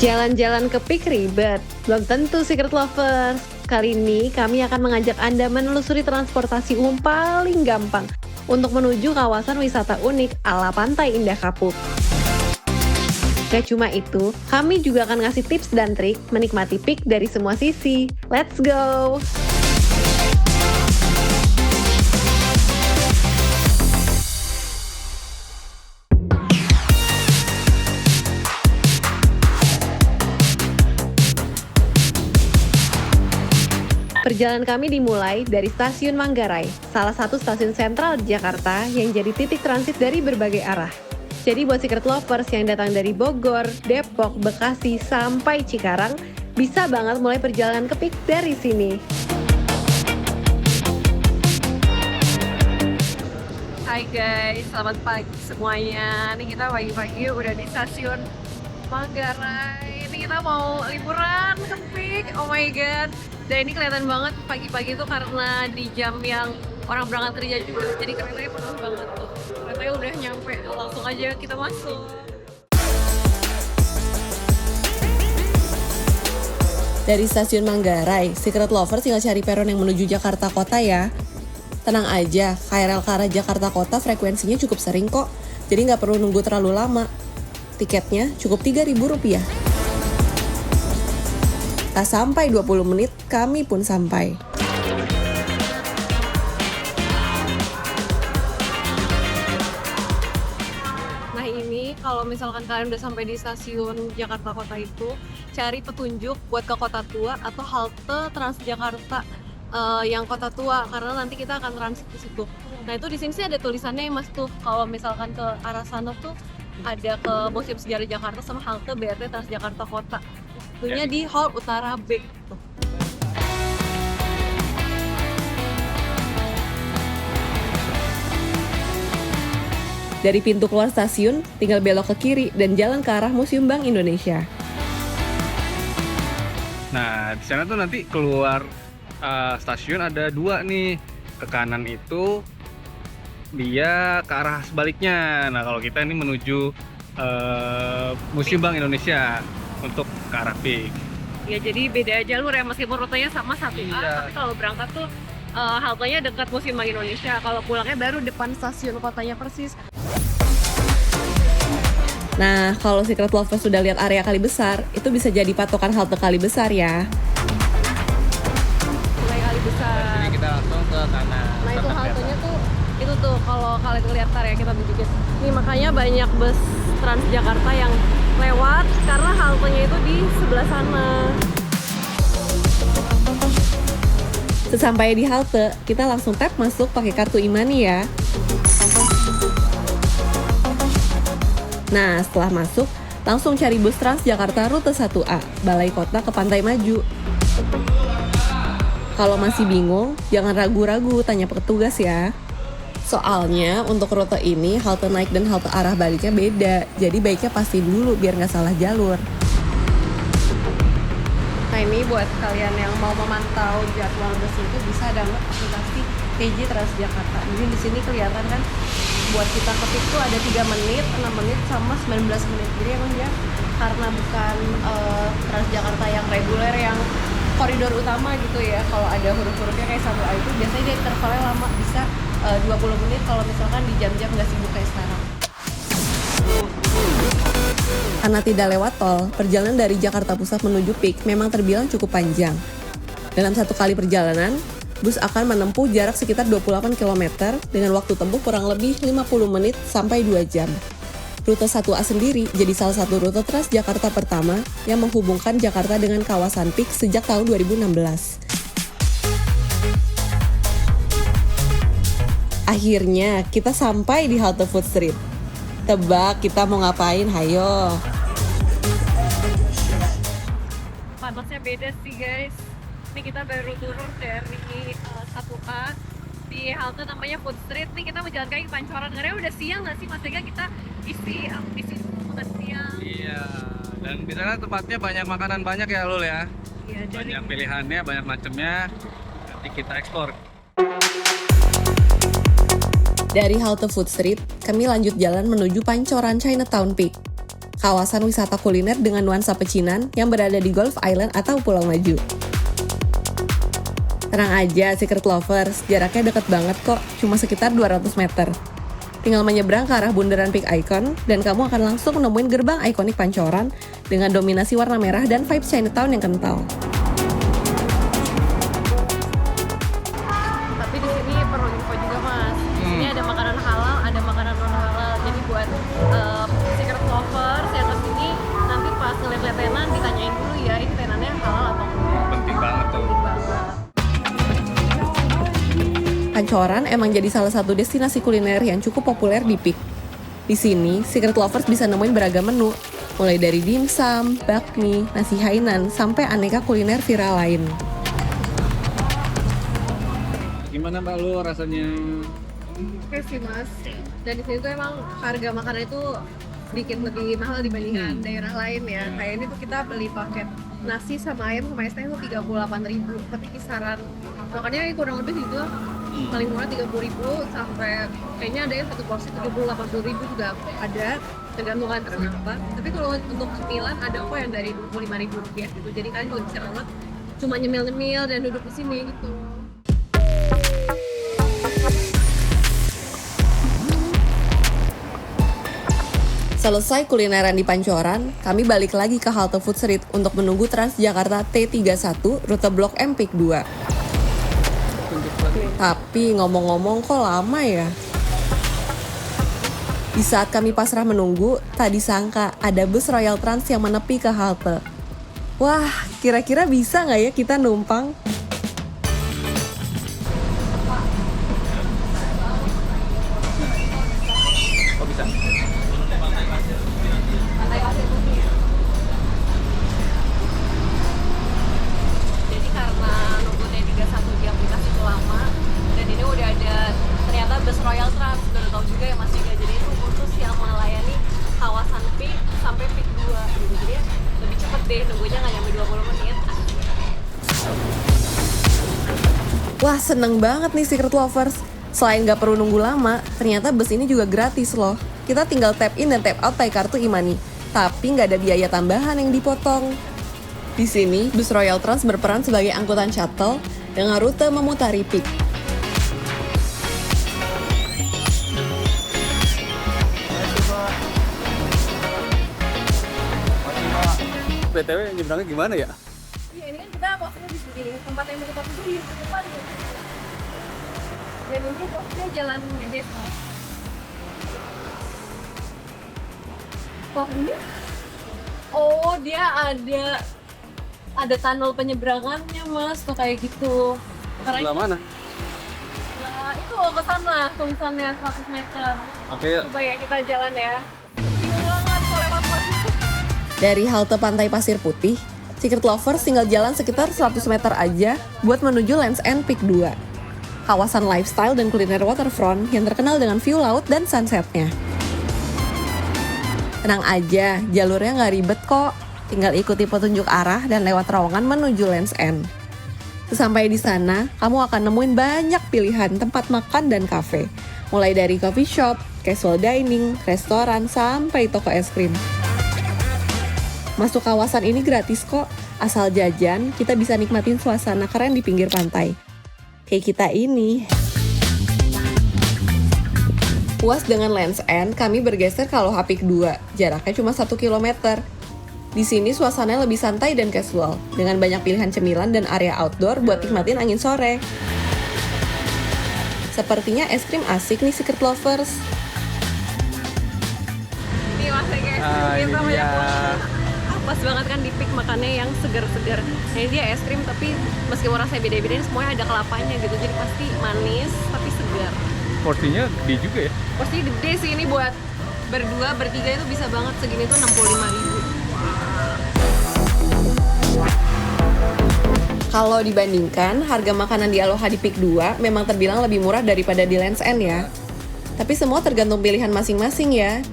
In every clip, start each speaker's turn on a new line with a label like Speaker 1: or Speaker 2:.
Speaker 1: Jalan-jalan ke Peak ribet? Belum tentu Secret Lovers. Kali ini kami akan mengajak Anda menelusuri transportasi umum paling gampang untuk menuju kawasan wisata unik ala Pantai Indah Kapuk. Gak cuma itu, kami juga akan ngasih tips dan trik menikmati Peak dari semua sisi. Let's go! Perjalanan kami dimulai dari Stasiun Manggarai, salah satu stasiun sentral di Jakarta yang jadi titik transit dari berbagai arah. Jadi buat Secret Lovers yang datang dari Bogor, Depok, Bekasi, sampai Cikarang, bisa banget mulai perjalanan ke Peak dari sini. Hai guys, selamat pagi semuanya. Nih kita pagi-pagi udah di Stasiun Manggarai. Ini kita mau liburan ke Peak. Oh my god. Dan ini kelihatan banget pagi-pagi tuh karena di jam yang orang berangkat kerja juga, jadi keretanya penuh banget tuh. Keretanya udah nyampe, langsung aja kita masuk.
Speaker 2: Dari Stasiun Manggarai, Secret Lovers tinggal cari peron yang menuju Jakarta Kota ya. Tenang aja, KRL ke arah Jakarta Kota frekuensinya cukup sering kok, jadi nggak perlu nunggu terlalu lama. Tiketnya cukup Rp3.000. Tak sampai 20 menit, kami pun sampai.
Speaker 1: Nah ini kalau misalkan kalian udah sampai di stasiun Jakarta Kota itu, cari petunjuk buat ke Kota Tua atau halte Transjakarta yang Kota Tua, karena nanti kita akan transit di situ. Nah itu di sini sih ada tulisannya ya mas tuh, kalau misalkan ke arah sana tuh ada ke Museum Sejarah Jakarta sama halte BRT Transjakarta Kota. Tentunya di Hall Utara B. Tuh.
Speaker 2: Dari pintu keluar stasiun, tinggal belok ke kiri dan jalan ke arah Museum Bank Indonesia.
Speaker 3: Nah, di sana tuh nanti keluar stasiun ada dua nih. Ke kanan itu dia ke arah sebaliknya. Nah, kalau kita ini menuju Museum Bank Indonesia untuk ke arah Peak.
Speaker 1: Ya jadi beda jalur ya, meskipun rutenya sama satu A,
Speaker 3: Iya.
Speaker 1: tapi kalau berangkat tuh haltenya dekat Museum Bank Indonesia. Kalau pulangnya baru depan stasiun kotanya persis.
Speaker 2: Nah, kalau Secret Lovers sudah lihat area Kali Besar, itu bisa jadi patokan halte Kali Besar ya.
Speaker 1: Mulai Kali Besar.
Speaker 3: Jadi kita langsung ke kanan.
Speaker 1: Nah itu haltenya tuh, itu tuh kalau kalian lihat ya kita tunjukin. Nih makanya banyak bus Transjakarta yang lewat karena haltenya itu di sebelah sana.
Speaker 2: Sesampai di halte, kita langsung tap masuk pakai kartu e-money ya. Nah, setelah masuk, langsung cari bus Transjakarta rute 1A, Balai Kota ke Pantai Maju. Kalau masih bingung, jangan ragu-ragu tanya petugas ya. Soalnya untuk rute ini halte naik dan halte arah baliknya beda, jadi baiknya pastiin dulu biar nggak salah jalur.
Speaker 1: Nah ini buat kalian yang mau memantau jadwal bus itu bisa download aplikasi TJ Transjakarta. Jadi di sini kelihatan kan buat kita ke Peak tuh ada 3 menit, 6 menit sama 19 menit. Jadi emang dia karena bukan Transjakarta yang reguler yang koridor utama gitu ya. Kalau ada huruf-hurufnya kayak 1A itu biasanya dia intervalnya lama, bisa 20 menit kalau misalkan di jam-jam nggak sibuk kayak sekarang.
Speaker 2: Karena tidak lewat tol, perjalanan dari Jakarta Pusat menuju Peak memang terbilang cukup panjang. Dalam satu kali perjalanan, bus akan menempuh jarak sekitar 28 km dengan waktu tempuh kurang lebih 50 menit sampai 2 jam. Rute 1A sendiri jadi salah satu rute Transjakarta pertama yang menghubungkan Jakarta dengan kawasan Peak sejak tahun 2016. Akhirnya kita sampai di halte Food Street. Tebak kita mau ngapain, hayo.
Speaker 1: Panasnya beda sih guys. Ini kita baru turun dari 1A di halte namanya Food Street. Nih kita mau jalan kaki ke Pancoran. Karena udah siang nggak sih Mas Ega, kita isi makan siang.
Speaker 3: Iya. Dan di sana tempatnya banyak makanan banyak ya Lul ya.
Speaker 1: Iya, dari
Speaker 3: Banyak pilihannya, banyak macamnya. Nanti kita eksplor.
Speaker 2: Dari halte Food Street, kami lanjut jalan menuju Pancoran Chinatown Peak. kawasan wisata kuliner dengan nuansa pecinan yang berada di Gulf Island atau Pulau Maju. Tenang aja, Secret Lovers, jaraknya deket banget kok, cuma sekitar 200 meter. Tinggal menyeberang ke arah bundaran Peak Icon, dan kamu akan langsung menemuin gerbang ikonik Pancoran dengan dominasi warna merah dan vibes Chinatown yang kental.
Speaker 1: Tapi di sini perlu info juga mas. Di sini ada makanan halal, ada makanan non halal. Jadi buat Secret Lovers yang kesini nanti pas ngeliat-liat tenan ditanyain dulu ya ini tenannya halal atau enggak.
Speaker 3: Penting banget tuh.
Speaker 1: Penting banget.
Speaker 2: Pancoran emang jadi salah satu destinasi kuliner yang cukup populer di Peak. Di sini, Secret Lovers bisa nemuin beragam menu, mulai dari dimsum, bakmi, nasi Hainan, sampai aneka kuliner viral lain.
Speaker 3: Gimana Mbak lu rasanya?
Speaker 1: Oke sih mas. Dan di sini tuh emang harga makanan itu sedikit lebih mahal dibandingkan daerah lain ya. Kayak ini tuh kita beli paket nasi sama ayam sama es teh itu 38.000. Tapi kisaran makannya kurang lebih gitu paling murah 30.000 sampai kayaknya ada yang satu porsi 70-80.000 juga ada, tergantung kan apa. Tapi kalau untuk cemilan ada kok yang dari 25.000 rupiah gitu. Jadi kalian juga bisa banget cuma nyemil-nyemil dan duduk di sini gitu.
Speaker 2: Selesai kulineran di Pancoran, kami balik lagi ke halte Food Street untuk menunggu Transjakarta T31 rute Blok M Peak 2. Tapi ngomong-ngomong kok lama ya? Di saat kami pasrah menunggu, tak disangka ada bus Royal Trans yang menepi ke halte. Wah, kira-kira bisa nggak ya kita numpang?
Speaker 3: Kok bisa?
Speaker 1: Jadi karena nunggu T31 di aplikasi itu lama dan ini udah ada ternyata bus Royal Trans, baru tahu juga ya mas juga. Jadi itu khusus yang melayani kawasan Peak sampai Peak 2 gitu. Jadi lebih cepet deh, nunggunya nggak nyampe 20 menit.
Speaker 2: Wah, seneng banget nih Secret Lovers. Selain gak perlu nunggu lama, ternyata bus ini juga gratis loh. Kita tinggal tap in dan tap out pakai kartu e-money. Tapi nggak ada biaya tambahan yang dipotong. Di sini, bus Royal Trans berperan sebagai angkutan shuttle dengan rute memutari Peak.
Speaker 3: BTW nyebrangnya gimana ya?
Speaker 1: Iya ini kan kita posnya di sini, tempat yang mau kita tuju di depan. Dan ini posnya jalan desa. Kok ini? Oh dia ada tunnel penyeberangannya mas, tuh kayak gitu.
Speaker 3: Sebelah mana?
Speaker 1: Nah itu ke sana tulisannya 100 meter.
Speaker 3: Oke ya.
Speaker 1: Coba ya kita jalan ya. Banget kalau lewat mas.
Speaker 2: Dari halte Pantai Pasir Putih, Secret Lovers tinggal jalan sekitar 100 meter aja buat menuju Land's End Peak 2. Kawasan lifestyle dan kuliner waterfront yang terkenal dengan view laut dan sunsetnya. Tenang aja, jalurnya nggak ribet kok. Tinggal ikuti petunjuk arah dan lewat terowongan menuju Land's End. Sesampai di sana, kamu akan nemuin banyak pilihan tempat makan dan kafe. Mulai dari coffee shop, casual dining, restoran, sampai toko es krim. Masuk kawasan ini gratis kok, asal jajan kita bisa nikmatin suasana keren di pinggir pantai. Kayak kita ini. Puas dengan Land's End, kami bergeser ke Aloha Peak 2, jaraknya cuma 1 km. Di sini suasananya lebih santai dan casual, dengan banyak pilihan cemilan dan area outdoor buat nikmatin angin sore. Sepertinya es krim asik nih Secret Lovers.
Speaker 1: Ini masih kayak kita banyak pas banget kan di Peak makannya yang segar-segar. Nah ini dia es krim tapi meskipun rasanya beda-beda ini semuanya ada kelapanya gitu. Jadi pasti manis tapi segar.
Speaker 3: Porsinya gede juga ya?
Speaker 1: Porsinya gede sih, ini buat berdua, bertiga itu bisa banget. Segini tuh 65.000.
Speaker 2: Kalau dibandingkan, harga makanan di Aloha di Peak 2 memang terbilang lebih murah daripada di Land's End ya. Tapi semua tergantung pilihan masing-masing ya.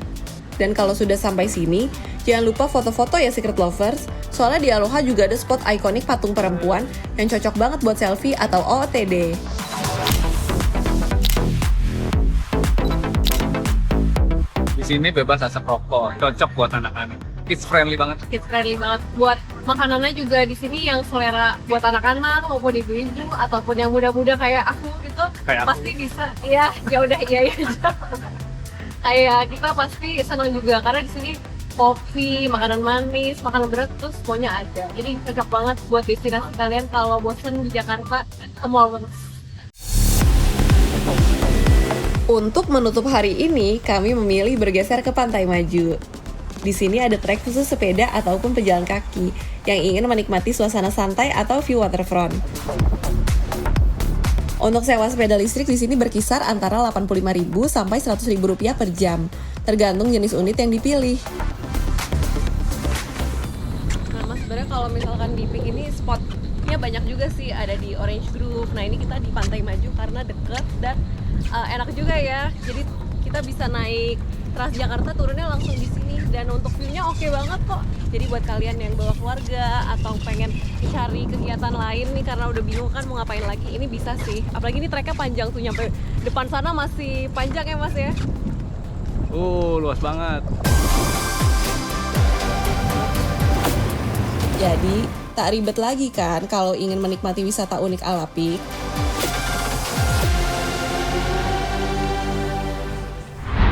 Speaker 2: Dan kalau sudah sampai sini, jangan lupa foto-foto ya Secret Lovers. Soalnya di Aloha juga ada spot ikonik patung perempuan yang cocok banget buat selfie atau OOTD.
Speaker 3: sini bebas asap rokok, cocok buat anak-anak. Kids friendly banget.
Speaker 1: Kids friendly banget. Buat makanannya juga di sini yang selera buat anak-anak maupun ibu-ibu ataupun yang muda-muda kayak aku gitu,
Speaker 3: Kayak aku.
Speaker 1: pasti bisa. Iya, ya udah iya aja. Kayak kita pasti senang juga karena di sini kopi, makanan manis, makanan berat tuh semuanya ada. Jadi cocok banget buat destinasi kalian kalau bosen di Jakarta ke mall.
Speaker 2: Untuk menutup hari ini, kami memilih bergeser ke Pantai Maju. Di sini ada trek khusus sepeda ataupun pejalan kaki yang ingin menikmati suasana santai atau view waterfront. Untuk sewa sepeda listrik di sini berkisar antara Rp85.000 sampai Rp100.000 per jam, tergantung jenis unit yang dipilih.
Speaker 1: Nah mas, sebenarnya kalau misalkan di Pik ini spotnya banyak juga sih, ada di Orange Grove. Nah ini kita di Pantai Maju karena deket dan enak juga ya. Jadi kita bisa naik Transjakarta turunnya langsung di sini dan untuk view-nya oke banget kok. Jadi buat kalian yang bawa keluarga atau pengen cari kegiatan lain nih karena udah bingung kan mau ngapain lagi, ini bisa sih. Apalagi ini treknya panjang tuh, nyampe depan sana masih panjang ya mas ya.
Speaker 3: Luas banget.
Speaker 2: Jadi, tak ribet lagi kan kalau ingin menikmati wisata unik ala Pik.